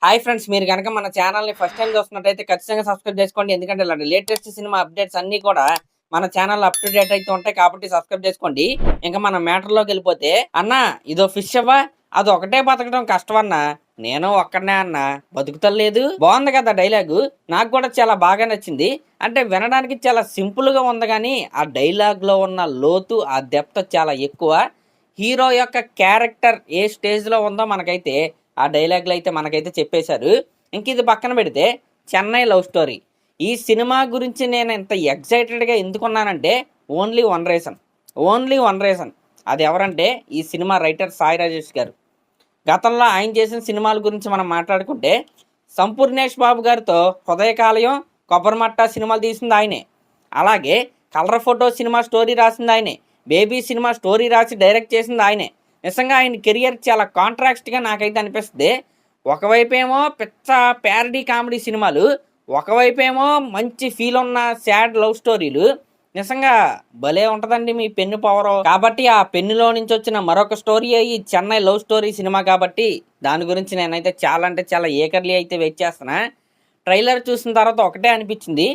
Hi friends, మీరు కనుక మన ఛానల్ని ఫస్ట్ టైం చూస్తున్నట్టయితే ఖచ్చితంగా సబ్స్క్రైబ్ చేసుకోండి. ఎందుకంటే ఇలాంటి లేటెస్ట్ సినిమా అప్డేట్స్ అన్నీ కూడా మన ఛానల్ అప్ టు డేట్ అయితే ఉంటాయి కాబట్టి సబ్స్క్రైబ్ చేసుకోండి. ఇంకా మన మ్యాటర్లోకి వెళ్ళిపోతే, అన్న ఇదో ఫిష్ అవ్వా, అది ఒకటే బతకడం కష్టం అన్నా, నేను ఒక్కడనే అన్న బతుకుతలేదు. బాగుంది కదా డైలాగు, నాకు కూడా చాలా బాగా నచ్చింది. అంటే వినడానికి చాలా సింపుల్ గా ఉంది కానీ ఆ డైలాగ్ లో ఉన్న లోతు, ఆ డెప్త్ చాలా ఎక్కువ. హీరో యొక్క క్యారెక్టర్ ఏ స్టేజ్ లో ఉందో మనకైతే ఆ డైలాగ్లో అయితే మనకైతే చెప్పేశారు. ఇంక ఇది పక్కన పెడితే చెన్నై లవ్ స్టోరీ, ఈ సినిమా గురించి నేను ఇంత ఎగ్జైటెడ్గా ఎందుకున్నానంటే ఓన్లీ వన్ రీజన్. అది ఎవరంటే ఈ సినిమా రైటర్ సాయి రాజేష్ గారు. గతంలో ఆయన చేసిన సినిమాల గురించి మనం మాట్లాడుకుంటే సంపూర్ణేష్ బాబు గారితో హృదయకాలయం, కొబ్బరిమట్ట సినిమాలు తీసింది ఆయనే. అలాగే కలర్ ఫోటో సినిమా స్టోరీ రాసింది ఆయనే. బేబీ సినిమా స్టోరీ రాసి డైరెక్ట్ చేసింది ఆయనే. నిజంగా ఆయన కెరియర్ చాలా కాంట్రాక్ట్గా నాకైతే అనిపిస్తుంది. ఒకవైపేమో పిచ్చ ప్యారడీ కామెడీ సినిమాలు, ఒకవైపేమో మంచి ఫీల్ ఉన్న సాడ్ లవ్ స్టోరీలు. నిజంగా భలే ఉంటుందండి మీ పెన్ను పవర్. కాబట్టి ఆ పెన్నులో నుంచి వచ్చిన మరొక స్టోరీ ఈ చెన్నై లవ్ స్టోరీ సినిమా. కాబట్టి దాని గురించి నేనైతే చాలా అంటే చాలా ఏకర్లీ అయితే వెయిట్ చేస్తున్నా. ట్రైలర్ చూసిన తర్వాత ఒకటే అనిపించింది,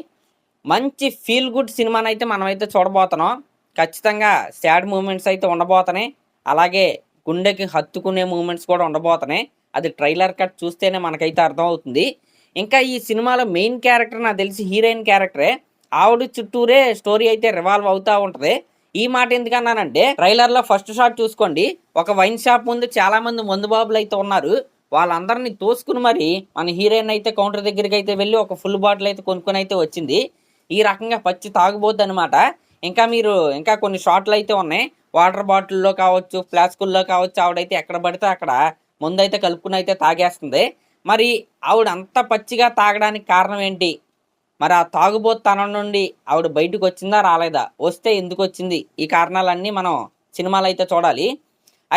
మంచి ఫీల్ గుడ్ సినిమానైతే మనమైతే చూడబోతున్నాం. ఖచ్చితంగా సాడ్ మూమెంట్స్ అయితే ఉండబోతున్నాయి, అలాగే గుండెకి హత్తుకునే మూమెంట్స్ కూడా ఉండబోతున్నాయి. అది ట్రైలర్ కట్ చూస్తేనే మనకైతే అర్థమవుతుంది. ఇంకా ఈ సినిమాలో మెయిన్ క్యారెక్టర్ నాకు తెలిసి హీరోయిన్ క్యారెక్టరే. ఆవిడ చుట్టూరే స్టోరీ అయితే రివాల్వ్ అవుతూ ఉంటుంది. ఈ మాట ఎందుకన్నానంటే, ట్రైలర్లో ఫస్ట్ షాట్ చూసుకోండి, ఒక వైన్ షాప్ ముందు చాలా మంది మందు బాబులు అయితే ఉన్నారు. వాళ్ళందరినీ తోసుకుని మరి మన హీరోయిన్ అయితే కౌంటర్ దగ్గరికి అయితే వెళ్ళి ఒక ఫుల్ బాటిల్ అయితే కొనుక్కొని అయితే వచ్చింది. ఈ రకంగా పచ్చి తాగుబోద్ది అనమాట. ఇంకా కొన్ని షాట్లు అయితే ఉన్నాయి. వాటర్ బాటిల్లో కావచ్చు, ఫ్లాస్కుల్లో కావచ్చు, ఆవిడైతే ఎక్కడ పడితే అక్కడ ముందైతే కలుపుకుని అయితే తాగేస్తుంది. మరి ఆవిడ అంత పచ్చిగా తాగడానికి కారణం ఏంటి? మరి ఆ తాగుబోతనం నుండి ఆవిడ బయటకు వచ్చిందా రాలేదా? వస్తే ఎందుకు వచ్చింది? ఈ కారణాలన్నీ మనం సినిమాలో అయితే చూడాలి.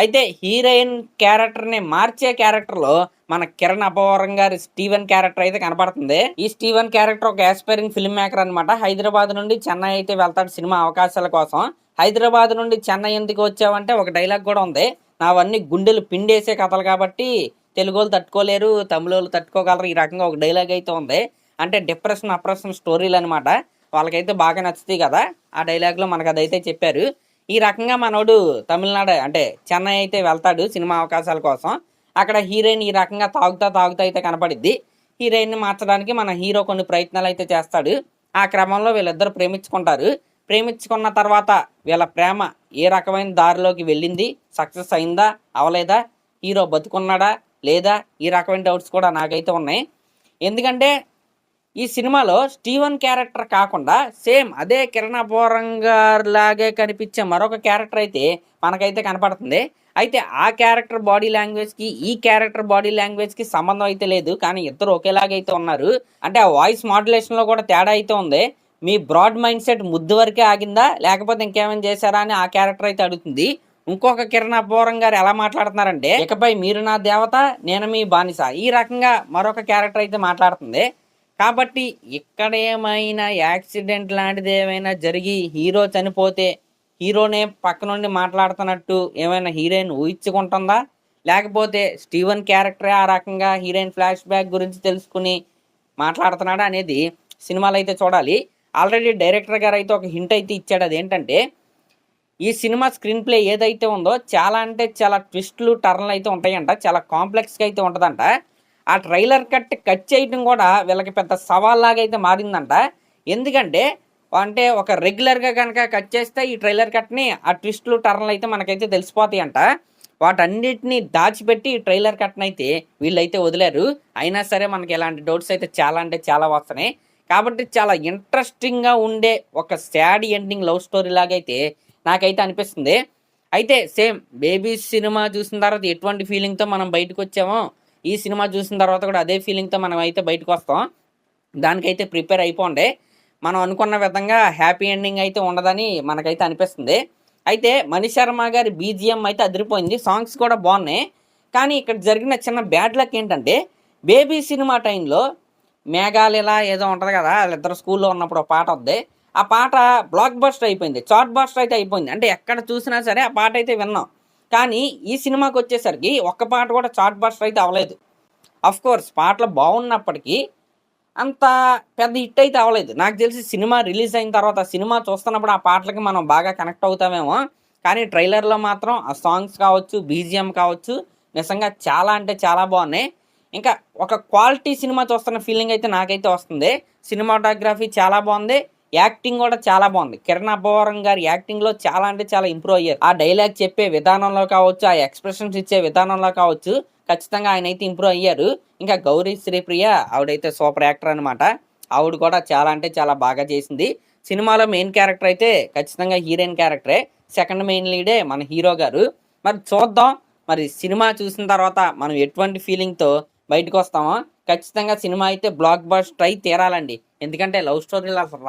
అయితే హీరోయిన్ క్యారెక్టర్ని మార్చే క్యారెక్టర్లో మన కిరణ్ అబ్బవరం గారి స్టీవెన్ క్యారెక్టర్ అయితే కనపడుతుంది. ఈ స్టీవెన్ క్యారెక్టర్ ఒక ఆస్పైరింగ్ ఫిల్మ్ మేకర్ అనమాట. హైదరాబాద్ నుండి చెన్నై అయితే వెళ్తాడు సినిమా అవకాశాల కోసం. హైదరాబాద్ నుండి చెన్నై ఎందుకు వచ్చావంటే ఒక డైలాగ్ కూడా ఉంది, నావన్నీ గుండెలు పిండేసే కథలు కాబట్టి తెలుగు వాళ్ళు తట్టుకోలేరు, తమిళ వాళ్ళు తట్టుకోగలరు. ఈ రకంగా ఒక డైలాగ్ అయితే ఉంది. అంటే డిప్రెషన్ అప్రెషన్ స్టోరీలు అనమాట. వాళ్ళకైతే బాగా నచ్చుతాయి కదా ఆ డైలాగ్లో, మనకు అదైతే చెప్పారు. ఈ రకంగా మనోడు తమిళనాడు అంటే చెన్నై అయితే వెళ్తాడు సినిమా అవకాశాల కోసం. అక్కడ హీరోయిన్ ఈ రకంగా తాగుతా అయితే కనపడిద్ది. హీరోయిన్ని మార్చడానికి మన హీరో కొన్ని ప్రయత్నాలు అయితే చేస్తాడు. ఆ క్రమంలో వీళ్ళిద్దరు ప్రేమించుకుంటారు. ప్రేమించుకున్న తర్వాత వీళ్ళ ప్రేమ ఏ రకమైన దారిలోకి వెళ్ళింది, సక్సెస్ అయిందా అవలేదా, హీరో బతుకున్నాడా లేదా, ఈ రకమైన డౌట్స్ కూడా నాకైతే ఉన్నాయి. ఎందుకంటే ఈ సినిమాలో స్టీవెన్ క్యారెక్టర్ కాకుండా సేమ్ అదే కిరణ్ అబ్బవరం గారు లాగే కనిపించే మరొక క్యారెక్టర్ అయితే మనకైతే కనపడుతుంది. అయితే ఆ క్యారెక్టర్ బాడీ లాంగ్వేజ్కి ఈ క్యారెక్టర్ బాడీ లాంగ్వేజ్కి సంబంధం అయితే లేదు, కానీ ఇద్దరు ఒకేలాగైతే ఉన్నారు. అంటే ఆ వాయిస్ మాడ్యులేషన్లో కూడా తేడా అయితే ఉంది. మీ బ్రాడ్ మైండ్ సెట్ ముద్దు వరకే ఆగిందా లేకపోతే ఇంకేమైనా చేశారా అని ఆ క్యారెక్టర్ అయితే అడుగుతుంది. ఇంకొక కిరణ్ అబ్బవరం గారు ఎలా మాట్లాడుతున్నారంటే, ఇకపై మీరు నా దేవత, నేను మీ బానిస, ఈ రకంగా మరొక క్యారెక్టర్ అయితే మాట్లాడుతుంది. కాబట్టి ఇక్కడ ఏమైనా యాక్సిడెంట్ లాంటిది ఏమైనా జరిగి హీరో చనిపోతే హీరోనే పక్క నుండి మాట్లాడుతున్నట్టు ఏమైనా హీరోయిన్ ఊహించుకుంటుందా, లేకపోతే స్టీవెన్ క్యారెక్టరే ఆ రకంగా హీరోయిన్ ఫ్లాష్ బ్యాక్ గురించి తెలుసుకుని మాట్లాడుతున్నాడా అనేది సినిమాలో అయితే చూడాలి. ఆల్రెడీ డైరెక్టర్ గారు అయితే ఒక హింట్ అయితే ఇచ్చాడు. అదేంటంటే, ఈ సినిమా స్క్రీన్ ప్లే ఏదైతే ఉందో చాలా అంటే చాలా ట్విస్ట్లు టర్న్లు అయితే ఉంటాయంట, చాలా కాంప్లెక్స్గా అయితే ఉంటుందంట. ఆ ట్రైలర్ కట్ చేయడం కూడా వీళ్ళకి పెద్ద సవాల్లాగా అయితే మారిందంట. ఎందుకంటే అంటే ఒక రెగ్యులర్గా కనుక కట్ చేస్తే ఈ ట్రైలర్ కట్ని ఆ ట్విస్ట్లు టర్న్లు అయితే మనకైతే తెలిసిపోతాయి అంట. వాటన్నిటిని దాచిపెట్టి ఈ ట్రైలర్ కట్ని అయితే వీళ్ళైతే వదిలేరు. అయినా సరే మనకి ఇలాంటి డౌట్స్ అయితే చాలా అంటే చాలా వస్తున్నాయి. కాబట్టి చాలా ఇంట్రెస్టింగ్గా ఉండే ఒక సాడ్ ఎండింగ్ లవ్ స్టోరీ లాగైతే నాకైతే అనిపిస్తుంది. అయితే సేమ్ బేబీ సినిమా చూసిన తర్వాత ఎటువంటి ఫీలింగ్తో మనం బయటకు వచ్చామో ఈ సినిమా చూసిన తర్వాత కూడా అదే ఫీలింగ్తో మనం అయితే బయటకు వస్తాం. దానికైతే ప్రిపేర్ అయిపోండి. మనం అనుకున్న విధంగా హ్యాపీ ఎండింగ్ అయితే ఉండదని మనకైతే అనిపిస్తుంది. అయితే మణిశర్మ గారి బీజిఎం అయితే అదిరిపోయింది, సాంగ్స్ కూడా బాగున్నాయి. కానీ ఇక్కడ జరిగిన చిన్న బ్యాడ్ లక్ ఏంటంటే, బేబీ సినిమా టైంలో మేఘాలిల ఏదో ఉంటుంది కదా, వాళ్ళిద్దరు స్కూల్లో ఉన్నప్పుడు ఒక పాట వద్దే, ఆ పాట బ్లాక్ బస్టర్ అయిపోయింది, చార్ట్ బస్టర్ అయితే అయిపోయింది. అంటే ఎక్కడ చూసినా సరే ఆ పాట అయితే విన్నాం. కానీ ఈ సినిమాకి వచ్చేసరికి ఒక్క పాట కూడా చార్ట్ బస్టర్ అయితే అవ్వలేదు. కోర్స్ పాటలు బాగున్నప్పటికీ అంత పెద్ద హిట్ అయితే అవ్వలేదు. నాకు తెలిసి సినిమా రిలీజ్ అయిన తర్వాత సినిమా చూస్తున్నప్పుడు ఆ పాటలకి మనం బాగా కనెక్ట్ అవుతామేమో, కానీ ట్రైలర్‌లో మాత్రం ఆ సాంగ్స్ కావచ్చు, బీజీఎం కావచ్చు నిజంగా చాలా అంటే చాలా బాగున్నాయి. ఇంకా ఒక క్వాలిటీ సినిమా చూస్తున్న ఫీలింగ్ అయితే నాకైతే వస్తుంది. సినిమాటోగ్రఫీ చాలా బాగుంది. యాక్టింగ్ కూడా చాలా బాగుంది. కిరణ్ అబ్బవరం గారి యాక్టింగ్‌లో చాలా అంటే చాలా ఇంప్రూవ్ అయ్యారు. ఆ డైలాగ్ చెప్పే విధానంలో కావచ్చు, ఆ ఎక్స్‌ప్రెషన్స్ ఇచ్చే విధానంలో కావచ్చు, ఖచ్చితంగా ఆయనైతే ఇంప్రూవ్ అయ్యారు. ఇంకా గౌరీ శ్రీప్రియ ఆవిడైతే సూపర్ యాక్టర్ అనమాట. ఆవిడ కూడా చాలా అంటే చాలా బాగా చేసింది. సినిమాలో మెయిన్ క్యారెక్టర్ అయితే ఖచ్చితంగా హీరోయిన్ క్యారెక్టరే. సెకండ్ మెయిన్ లీడే మన హీరో గారు. మరి చూద్దాం. మరి సినిమా చూసిన తర్వాత మనం ఎటువంటి ఫీలింగ్‌తో బయటకొస్తామో. ఖచ్చితంగా సినిమా అయితే బ్లాక్ బస్టర్ అయి తీరాలండి. ఎందుకంటే లవ్ స్టోరీలు అసలు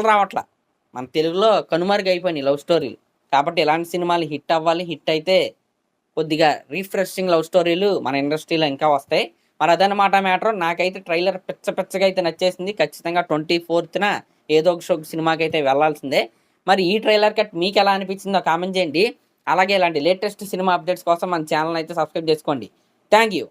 రావట్ల. మన తెలుగులో కనుమరుగైపోయినాయి లవ్ స్టోరీలు. కాబట్టి ఇలాంటి సినిమాలు హిట్ అవ్వాలి. హిట్ అయితే కొద్దిగా రిఫ్రెషింగ్ లవ్ స్టోరీలు మన ఇండస్ట్రీలో ఇంకా వస్తాయి. మరి అదనమాట మ్యాటర్. నాకైతే ట్రైలర్ పిచ్చగా అయితే నచ్చేసింది. ఖచ్చితంగా 24న ఏదో ఒక సినిమాకైతే వెళ్ళాల్సిందే. మరి ఈ ట్రైలర్ కట్ మీకు ఎలా అనిపించిందో కామెంట్ చేయండి. అలాగే ఇలాంటి లేటెస్ట్ సినిమా అప్డేట్స్ కోసం మన ఛానల్ అయితే సబ్స్క్రైబ్ చేసుకోండి. Thank you.